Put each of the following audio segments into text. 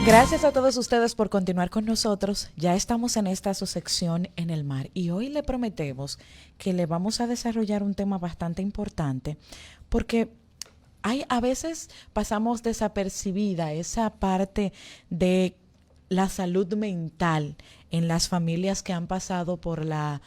Gracias a todos ustedes por continuar con nosotros. Ya estamos en esta su sección en el mar y hoy le prometemos que le vamos a desarrollar un tema bastante importante porque a veces pasamos desapercibida esa parte de la salud mental en las familias que han pasado por la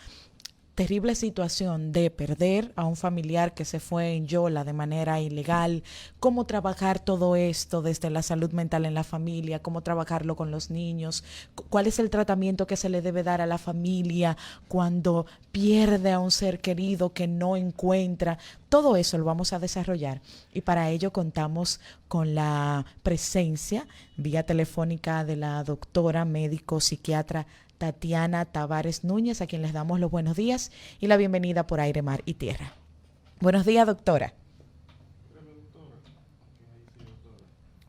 terrible situación de perder a un familiar que se fue en Yola de manera ilegal, cómo trabajar todo esto desde la salud mental en la familia, cómo trabajarlo con los niños, cuál es el tratamiento que se le debe dar a la familia cuando pierde a un ser querido que no encuentra. Todo eso lo vamos a desarrollar y para ello contamos con la presencia vía telefónica de la doctora médico psiquiatra Tatiana Tavares Núñez, a quien les damos los buenos días y la bienvenida por aire, mar y tierra. Buenos días, doctora.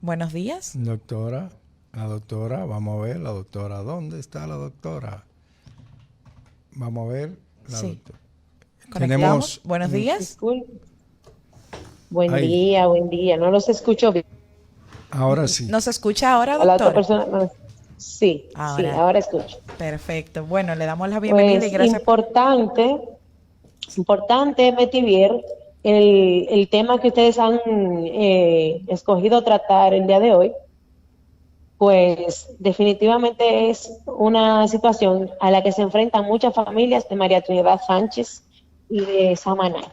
Buenos días. Doctora, la doctora, vamos a ver, la doctora, ¿dónde está la doctora? Vamos a ver la doctora. Tenemos. Buenos días. Buen día, no los escucho bien. Ahora sí. ¿Nos escucha ahora, doctora? A la otra persona no. Sí, ahora escucho. Perfecto. Bueno, le damos la bienvenida pues y gracias. Importante, Metivier, el tema que ustedes han escogido tratar el día de hoy, pues definitivamente es una situación a la que se enfrentan muchas familias de María Trinidad Sánchez y de Samaná.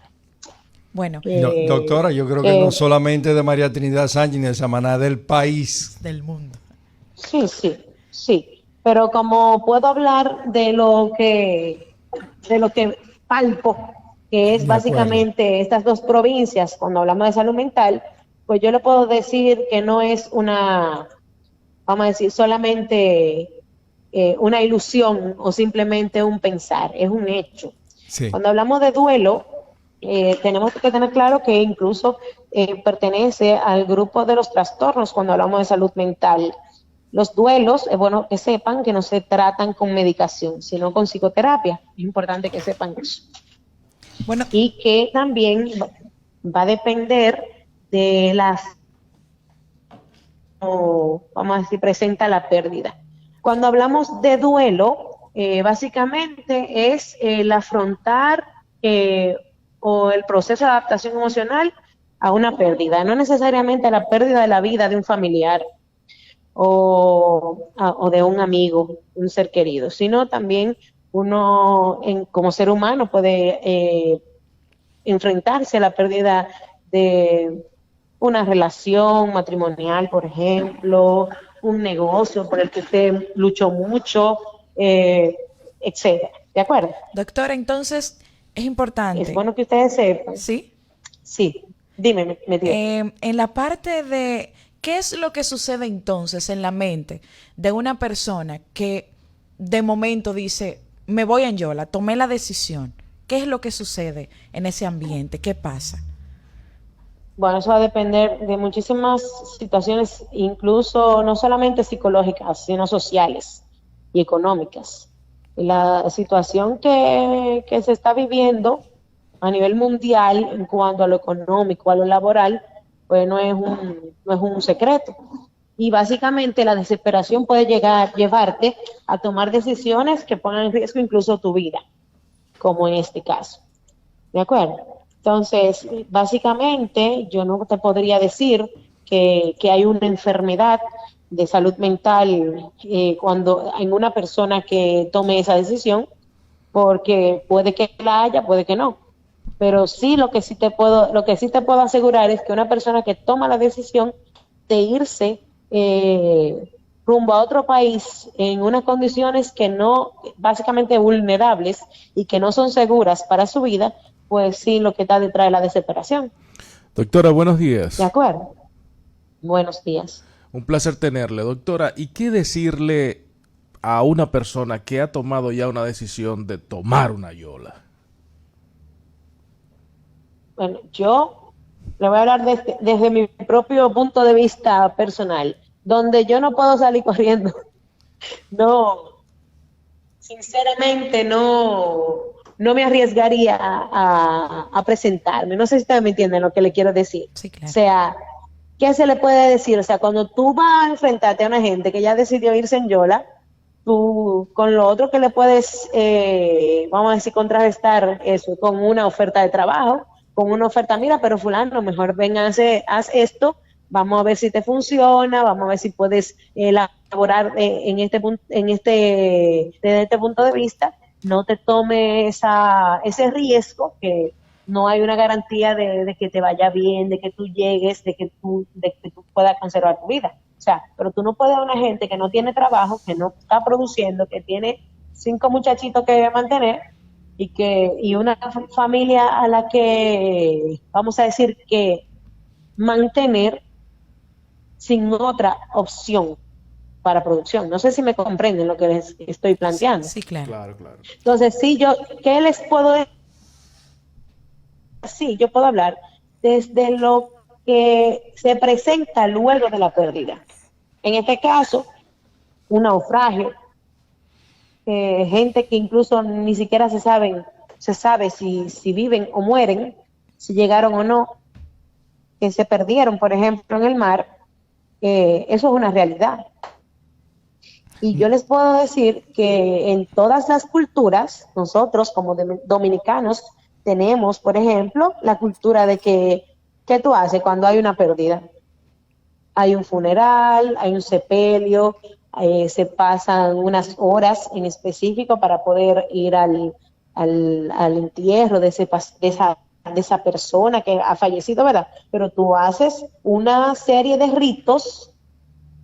Bueno, doctora, yo creo que no solamente de María Trinidad Sánchez ni de Samaná, del país. Del mundo. Sí, pero como puedo hablar de lo que palpo, que es básicamente estas dos provincias, cuando hablamos de salud mental, pues yo le puedo decir que no es vamos a decir, solamente una ilusión o simplemente un pensar, es un hecho. Sí. Cuando hablamos de duelo, tenemos que tener claro que incluso pertenece al grupo de los trastornos cuando hablamos de salud mental. Los duelos, es bueno que sepan que no se tratan con medicación, sino con psicoterapia. Es importante que sepan eso. Bueno, y que también va a depender de vamos a decir, presenta la pérdida. Cuando hablamos de duelo, básicamente es el afrontar o el proceso de adaptación emocional a una pérdida, no necesariamente a la pérdida de la vida de un familiar o de un amigo, un ser querido, sino también uno como ser humano puede enfrentarse a la pérdida de una relación matrimonial, por ejemplo, un negocio por el que usted luchó mucho, etcétera. ¿De acuerdo? Doctora, entonces es importante. Es bueno que ustedes sepan. ¿Sí? Sí. Dime, en la parte de ¿qué es lo que sucede entonces en la mente de una persona que de momento dice, me voy en Yola, tomé la decisión? ¿Qué es lo que sucede en ese ambiente? ¿Qué pasa? Bueno, eso va a depender de muchísimas situaciones, incluso no solamente psicológicas, sino sociales y económicas. La situación que se está viviendo a nivel mundial en cuanto a lo económico, a lo laboral, pues no es un secreto. Y básicamente la desesperación puede llevarte a tomar decisiones que pongan en riesgo incluso tu vida, como en este caso. ¿De acuerdo? Entonces, básicamente, yo no te podría decir que hay una enfermedad de salud mental cuando en una persona que tome esa decisión, porque puede que la haya, puede que no. Pero sí lo que sí te puedo asegurar es que una persona que toma la decisión de irse rumbo a otro país en unas condiciones que no, básicamente vulnerables y que no son seguras para su vida, pues sí, lo que está detrás de la desesperación. Doctora, buenos días. ¿De acuerdo? Buenos días. Un placer tenerle, doctora. ¿Y qué decirle a una persona que ha tomado ya una decisión de tomar una yola? Bueno, yo le voy a hablar desde mi propio punto de vista personal, donde yo no puedo salir corriendo. No, sinceramente no me arriesgaría a presentarme. No sé si ustedes me entienden lo que le quiero decir. Sí, claro. O sea, ¿qué se le puede decir? O sea, cuando tú vas a enfrentarte a una gente que ya decidió irse en Yola, tú con lo otro que le puedes, vamos a decir, contrarrestar eso con una oferta de trabajo, con una oferta, mira, pero fulano, mejor ven, haz esto, vamos a ver si te funciona, vamos a ver si puedes elaborar desde este punto de vista, no te tome ese riesgo, que no hay una garantía de que te vaya bien, de que tú llegues, de que tú puedas conservar tu vida. O sea, pero tú no puedes a una gente que no tiene trabajo, que no está produciendo, que tiene 5 muchachitos que mantener y una familia a la que, vamos a decir, que mantener sin otra opción para producción. No sé si me comprenden lo que les estoy planteando. Sí, claro. Claro, claro. Entonces, ¿qué les puedo decir? Sí, yo puedo hablar desde lo que se presenta luego de la pérdida. En este caso, un naufragio, gente que incluso ni siquiera se sabe si viven o mueren, si llegaron o no, que se perdieron, por ejemplo, en el mar. Eso es una realidad. Y yo les puedo decir que en todas las culturas, nosotros como dominicanos, tenemos, por ejemplo, la cultura de ¿qué tú haces cuando hay una pérdida? Hay un funeral, hay un sepelio, se pasan unas horas en específico para poder ir al entierro de esa persona que ha fallecido, ¿verdad? Pero tú haces una serie de ritos,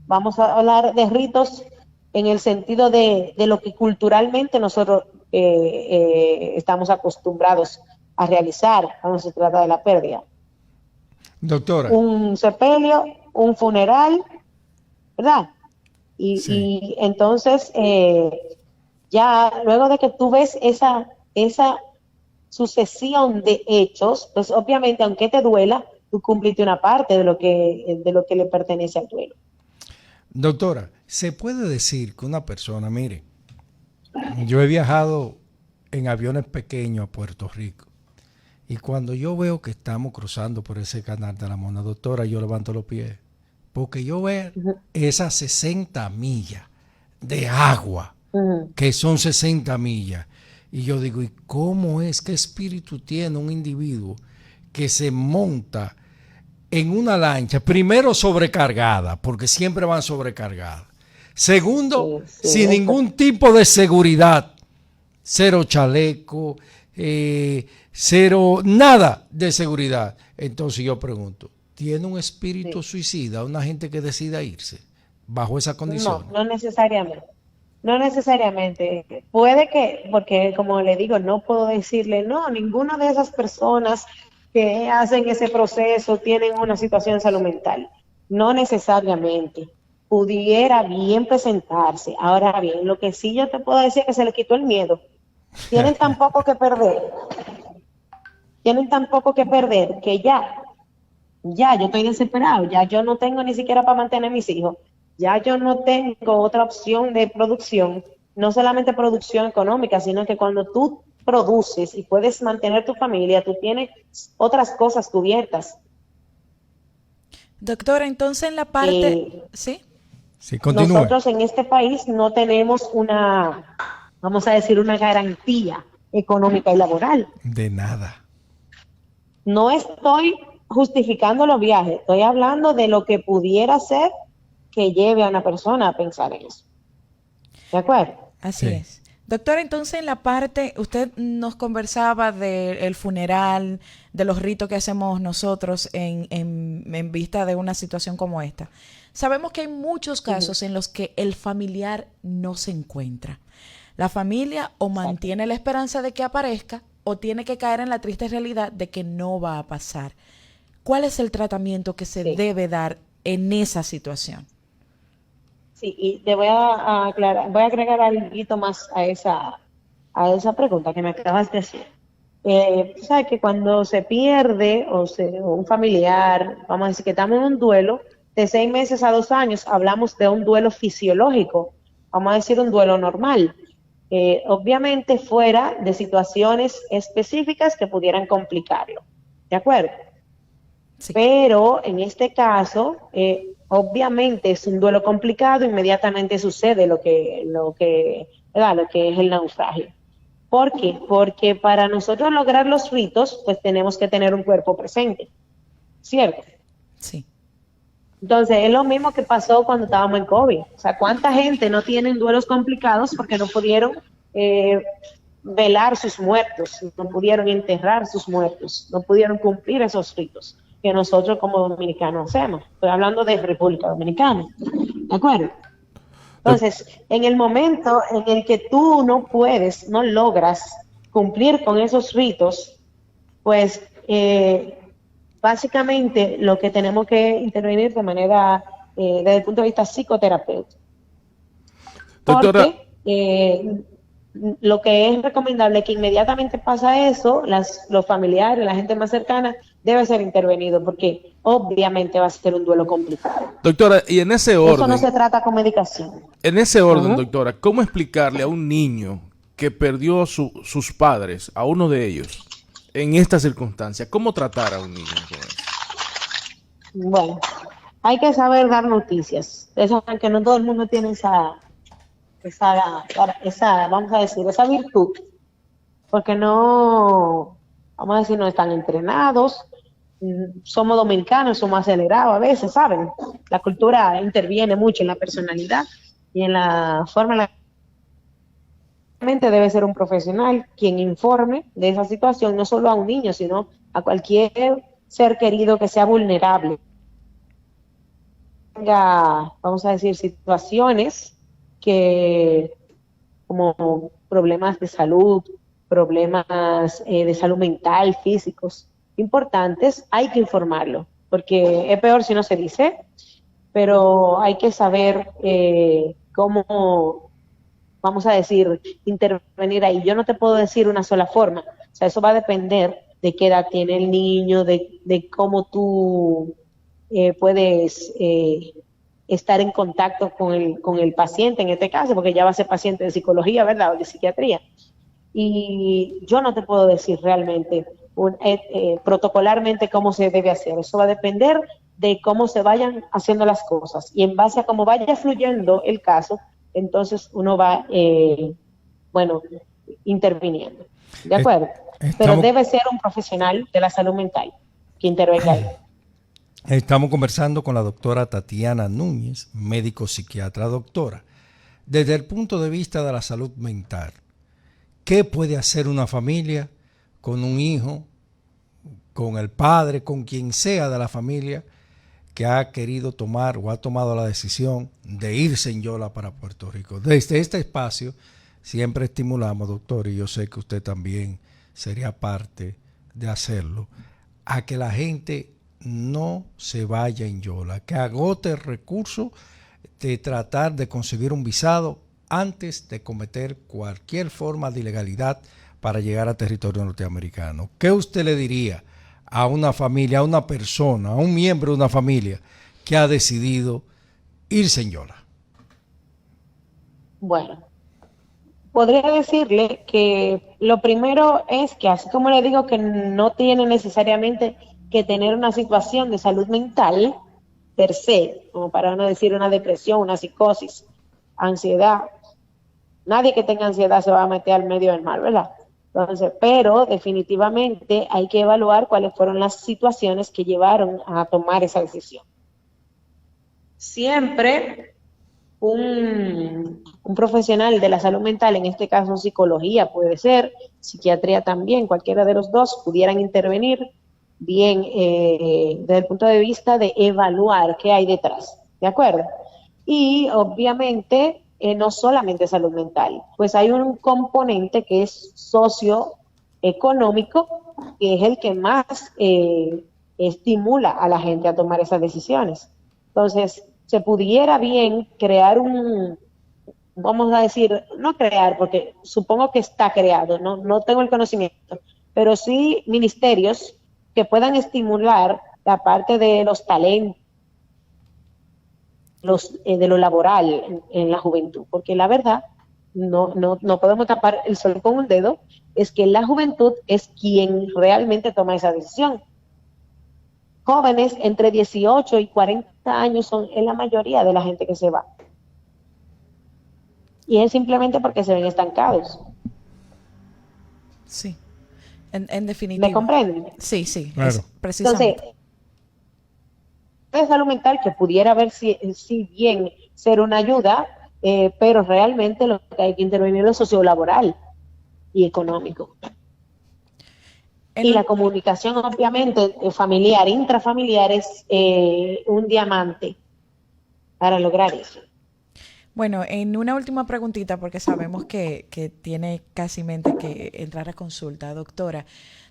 vamos a hablar de ritos en el sentido de lo que culturalmente nosotros estamos acostumbrados a realizar cuando se trata de la pérdida. Doctora. Un sepelio, un funeral, ¿verdad? Sí. Y entonces, ya luego de que tú ves esa sucesión de hechos, pues obviamente, aunque te duela, tú cumpliste una parte de lo que le pertenece al duelo. Doctora, ¿se puede decir que una persona, mire, yo he viajado en aviones pequeños a Puerto Rico, y cuando yo veo que estamos cruzando por ese canal de la Mona, doctora, yo levanto los pies, porque yo veo esas 60 millas de agua, que son 60 millas, y yo digo, ¿y cómo es, qué espíritu tiene un individuo que se monta en una lancha, primero sobrecargada, porque siempre van sobrecargadas, segundo, sin ningún tipo de seguridad, cero chaleco, cero, nada de seguridad? Entonces yo pregunto, ¿tiene un espíritu suicida una gente que decida irse bajo esa condición? No necesariamente. No necesariamente. Puede que, porque como le digo, no puedo decirle, no, ninguna de esas personas que hacen ese proceso tienen una situación de salud mental. No necesariamente. Pudiera bien presentarse. Ahora bien, lo que sí yo te puedo decir es que se le quitó el miedo. Tienen tan poco que perder. Tienen tan poco que perder que ya yo estoy desesperado. Ya yo no tengo ni siquiera para mantener a mis hijos. Ya yo no tengo otra opción de producción, no solamente producción económica, sino que cuando tú produces y puedes mantener tu familia, tú tienes otras cosas cubiertas. Doctora, entonces en la parte... ¿Sí? Sí, continúe. Nosotros en este país no tenemos vamos a decir, una garantía económica y laboral. De nada. No estoy justificando los viajes, estoy hablando de lo que pudiera ser que lleve a una persona a pensar en eso. ¿De acuerdo? Así es. Doctora, entonces en la parte, usted nos conversaba del funeral, de los ritos que hacemos nosotros en vista de una situación como esta. Sabemos que hay muchos casos en los que el familiar no se encuentra. La familia o mantiene la esperanza de que aparezca o tiene que caer en la triste realidad de que no va a pasar. ¿Cuál es el tratamiento que se debe dar en esa situación? Sí, y te voy a aclarar, voy a agregar algo más a esa pregunta que me acabas de hacer. Sabes que cuando se pierde o un familiar, vamos a decir que estamos en un duelo de 6 meses a 2 años, hablamos de un duelo fisiológico, vamos a decir un duelo normal. Obviamente fuera de situaciones específicas que pudieran complicarlo. ¿De acuerdo? Sí, Pero en este caso, obviamente es un duelo complicado, inmediatamente sucede ¿verdad? Lo que es el naufragio. ¿Por qué? Porque para nosotros lograr los ritos, pues tenemos que tener un cuerpo presente, ¿cierto? sí, Entonces, es lo mismo que pasó cuando estábamos en COVID. O sea, ¿cuánta gente no tiene duelos complicados porque no pudieron eh, velar sus muertos, no pudieron enterrar sus muertos, no pudieron cumplir esos ritos que nosotros como dominicanos hacemos? Estoy hablando de República Dominicana, ¿de acuerdo? Doc- Entonces, en el momento en el que tú no puedes, no logras cumplir con esos ritos, pues básicamente lo que tenemos que intervenir de manera, desde el punto de vista psicoterapéutico, Doctora, porque lo que es recomendable es que inmediatamente pasa eso, los familiares, la gente más cercana, debe ser intervenido, porque obviamente va a ser un duelo complicado. doctora, y Eso no se trata con medicación. en ese orden, Ujú. doctora, ¿cómo explicarle a un niño que perdió sus padres, a uno de ellos, en esta circunstancia? ¿Cómo tratar a un niño con eso? Bueno, hay que saber dar noticias. Eso que no todo el mundo tiene vamos a decir, esa virtud, porque no, vamos a decir, no están entrenados. Somos dominicanos, somos acelerados a veces, ¿saben? La cultura interviene mucho en la personalidad y en la forma en la que debe ser un profesional quien informe de esa situación, no solo a un niño, sino a cualquier ser querido que sea vulnerable. Tenga, vamos a decir, situaciones que, como problemas de salud, problemas de salud mental, físicos, importantes, hay que informarlo, porque es peor si no se dice, pero hay que saber cómo, vamos a decir, intervenir ahí. Yo no te puedo decir una sola forma, o sea, eso va a depender de qué edad tiene el niño, de cómo tú puedes estar en contacto con el paciente en este caso, porque ya va a ser paciente de psicología, ¿verdad? O de psiquiatría. Y yo no te puedo decir realmente protocolarmente cómo se debe hacer. Eso va a depender de cómo se vayan haciendo las cosas. Y en base a cómo vaya fluyendo el caso, entonces uno va, bueno, interviniendo. ¿De Eh, acuerdo? Pero Estamos, debe ser un profesional de la salud mental que intervenga ahí. estamos conversando con la doctora Tatiana Núñez, médico psiquiatra. Doctora, desde el punto de vista de la salud mental, ¿qué puede hacer una familia con un hijo, con el padre, con quien sea de la familia que ha querido tomar o ha tomado la decisión de irse en Yola para Puerto Rico? Desde este espacio siempre estimulamos, doctor, y yo sé que usted también sería parte de hacerlo, a que la gente no se vaya en Yola, que agote el recurso de tratar de conseguir un visado antes de cometer cualquier forma de ilegalidad para llegar a territorio norteamericano. ¿Qué usted le diría a una familia, a una persona, a un miembro de una familia que ha decidido irse en Yola? Bueno, podría decirle que lo primero es que, así como le digo que no tiene necesariamente que tener una situación de salud mental per se, como para no decir una depresión, una psicosis, ansiedad. Nadie que tenga ansiedad se va a meter al medio del mar, ¿verdad? Entonces, pero definitivamente hay que evaluar cuáles fueron las situaciones que llevaron a tomar esa decisión. Siempre un profesional de la salud mental, en este caso psicología puede ser, psiquiatría también, cualquiera de los dos pudieran intervenir bien desde el punto de vista de evaluar qué hay detrás, ¿de acuerdo? Y obviamente no solamente salud mental, pues hay un componente que es socioeconómico, que es el que más estimula a la gente a tomar esas decisiones. Entonces, se pudiera bien crear vamos a decir, no crear, porque supongo que está creado, no tengo el conocimiento, pero sí ministerios que puedan estimular la parte de los talentos, de lo laboral en la juventud, porque la verdad, no podemos tapar el sol con un dedo, es que la juventud es quien realmente toma esa decisión. jóvenes entre 18 y 40 años es la mayoría de la gente que se va. Y es simplemente porque se ven estancados. Sí, en definitiva. ¿Me comprenden? Sí, sí, Claro. es precisamente. Entonces, de salud mental que pudiera ver si bien ser una ayuda, pero realmente lo que hay que intervenir es lo sociolaboral y económico. Y la comunicación, obviamente, familiar, intrafamiliar, es un diamante para lograr eso. Bueno, en una última preguntita, porque sabemos que tiene casi mente que entrar a consulta, doctora.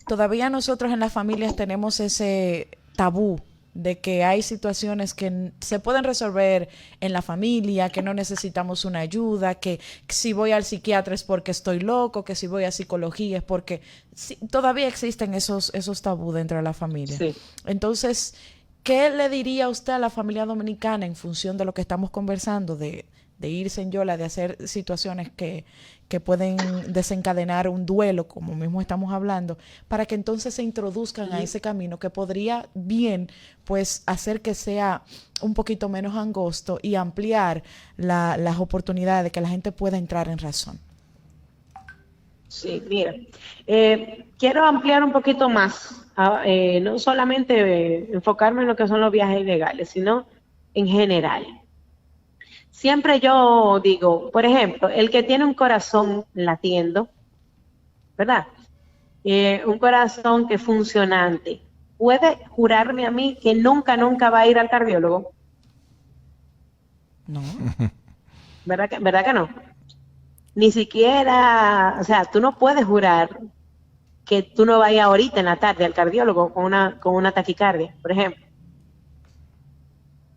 Todavía nosotros en las familias tenemos ese tabú de que hay situaciones que se pueden resolver en la familia, que no necesitamos una ayuda, que si voy al psiquiatra es porque estoy loco, que si voy a psicología es porque... Sí, todavía existen esos tabú dentro de la familia. Sí. Entonces, ¿qué le diría usted a la familia dominicana en función de lo que estamos conversando, de irse en yola, de hacer situaciones que pueden desencadenar un duelo, como mismo estamos hablando, para que entonces se introduzcan a ese camino que podría bien pues hacer que sea un poquito menos angosto y ampliar las oportunidades de que la gente pueda entrar en razón? Sí, mira, quiero ampliar un poquito más, no solamente enfocarme en lo que son los viajes ilegales, sino en general. Siempre yo digo, por ejemplo, el que tiene un corazón latiendo, ¿verdad? Un corazón que es funcionante, ¿puede jurarme a mí que nunca va a ir al cardiólogo? No. ¿Verdad que no? Ni siquiera, o sea, tú no puedes jurar que tú no vayas ahorita en la tarde al cardiólogo con una taquicardia, por ejemplo.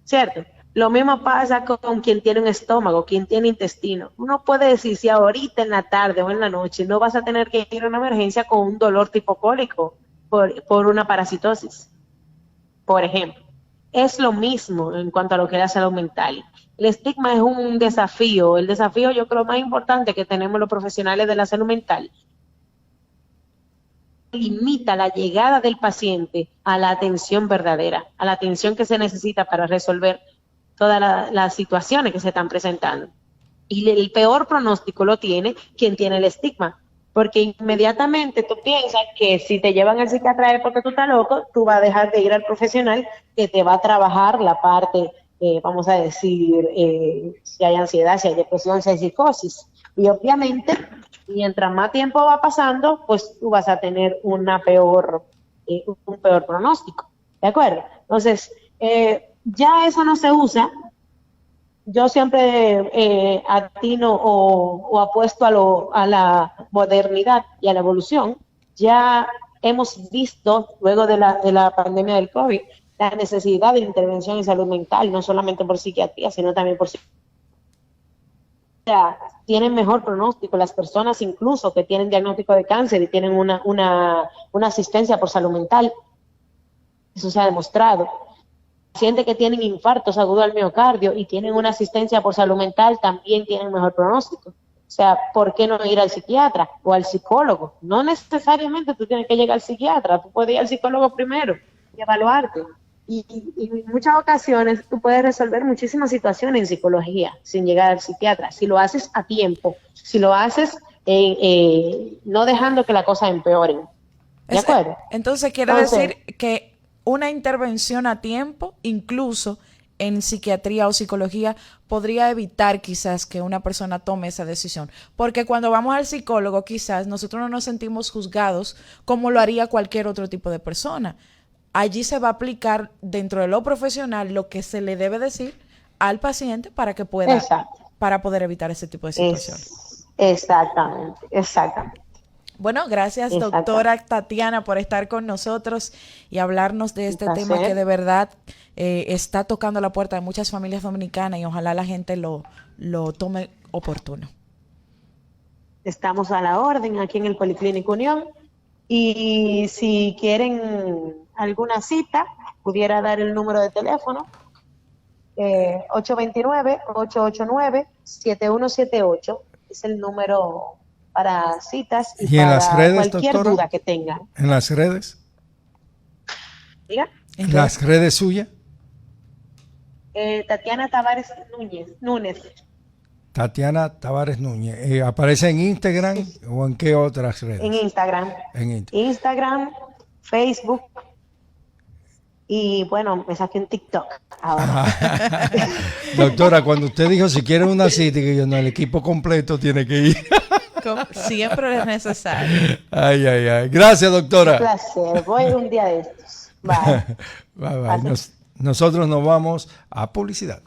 ¿Cierto? Lo mismo pasa con quien tiene un estómago, quien tiene intestino. Uno puede decir si ahorita en la tarde o en la noche no vas a tener que ir a una emergencia con un dolor tipo cólico por una parasitosis, por ejemplo. Es lo mismo en cuanto a lo que es la salud mental. El estigma es un desafío. El desafío, yo creo, más importante que tenemos los profesionales de la salud mental, limita la llegada del paciente a la atención verdadera, a la atención que se necesita para resolver todas las situaciones que se están presentando. Y el peor pronóstico lo tiene quien tiene el estigma, porque inmediatamente tú piensas que si te llevan al psiquiatra es porque tú estás loco, tú vas a dejar de ir al profesional que te va a trabajar la parte, vamos a decir, si hay ansiedad, si hay depresión, si hay psicosis. Y obviamente, mientras más tiempo va pasando, pues tú vas a tener un peor pronóstico. ¿De acuerdo? Entonces, ya eso no se usa. Yo siempre atino o apuesto a la modernidad y a la evolución. Ya hemos visto, luego de la pandemia del COVID, la necesidad de intervención en salud mental, no solamente por psiquiatría, sino también por psiquiatría. O sea, tienen mejor pronóstico las personas incluso que tienen diagnóstico de cáncer y tienen una asistencia por salud mental. Eso se ha demostrado. Pacientes que tienen infartos agudos al miocardio y tienen una asistencia por salud mental también tienen mejor pronóstico. O sea, ¿por qué no ir al psiquiatra o al psicólogo? No necesariamente tú tienes que llegar al psiquiatra, tú puedes ir al psicólogo primero y evaluarte. Y en muchas ocasiones tú puedes resolver muchísimas situaciones en psicología sin llegar al psiquiatra, si lo haces a tiempo, si lo haces no dejando que la cosa empeore. ¿De acuerdo? Entonces quiere decir que una intervención a tiempo, incluso en psiquiatría o psicología, podría evitar quizás que una persona tome esa decisión. Porque cuando vamos al psicólogo, quizás nosotros no nos sentimos juzgados como lo haría cualquier otro tipo de persona. Allí se va a aplicar dentro de lo profesional lo que se le debe decir al paciente para que pueda, para poder evitar ese tipo de situaciones. Exactamente. Bueno, gracias doctora Tatiana por estar con nosotros y hablarnos de este tema que de verdad está tocando la puerta de muchas familias dominicanas y ojalá la gente lo tome oportuno. Estamos a la orden aquí en el Policlínico Unión y si quieren alguna cita, pudiera dar el número de teléfono 829-889-7178, es el número para citas y en para las redes, cualquier doctora, duda que tengan. ¿En las redes? ¿Diga? En Las redes suyas, Tatiana Tavares Núñez. Tatiana Tavares Núñez. ¿Aparece en Instagram o en qué otras redes? En Instagram. En Instagram. Instagram, Facebook y bueno, me saqué un TikTok ahora. Doctora, cuando usted dijo si quiere una cita, que yo no, el equipo completo tiene que ir. Siempre es necesario. Ay, ay, ay. Gracias, Un doctora. placer. Voy un día de estos. Bye. Bye, bye. Nosotros nos vamos a publicidad.